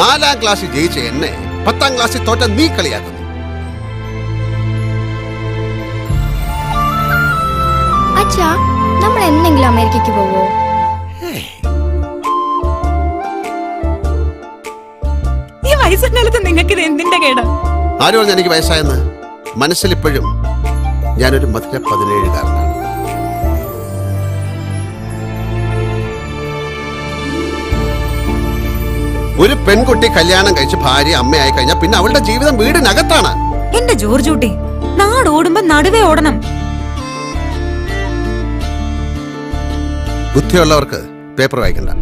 4ാം ക്ലാസ്സിൽ ജയിച്ച എന്നെ 10ാം ക്ലാസ്സിൽ തോറ്റ നീ കളിയാക്കുന്നു. അച്ഛാ, നമ്മൾ എന്തെങ്കിലും അമേരിക്കക്ക് പോവോ? ഈ വയസ്സുകാലത്ത് നിങ്ങൾക്ക് ഇത് എന്തിന്റെ കേടാ? ആര് പറഞ്ഞു എനിക്ക് വയസ്സായെന്ന്? മനസ്സിലിപ്പോഴും ഞാനൊരു മധുര 17കാരനാണ്. ഒരു പെൺകുട്ടി കല്യാണം കഴിച്ച് ഭാര്യ അമ്മയായി കഴിഞ്ഞാൽ പിന്നെ അവളുടെ ജീവിതം വീടിനകത്താണ്. എന്റെ ജോർജൂട്ടി, നാട് ഓടുമ്പോ നടുവേ ഓടണം. ബുദ്ധിയുള്ളവർക്ക് പേപ്പർ വായിക്കണ്ട.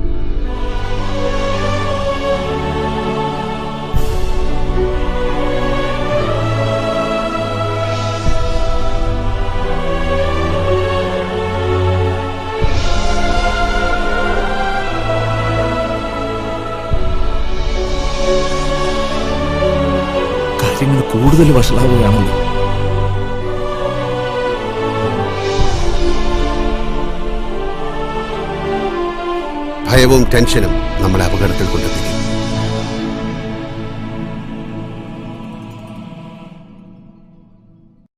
കാര്യങ്ങൾ കൂടുതൽ വഷളാവുകയാണല്ലോ. ഭയവും ടെൻഷനും നമ്മളെ അപകടത്തിൽ കൊണ്ടെത്തിക്കും.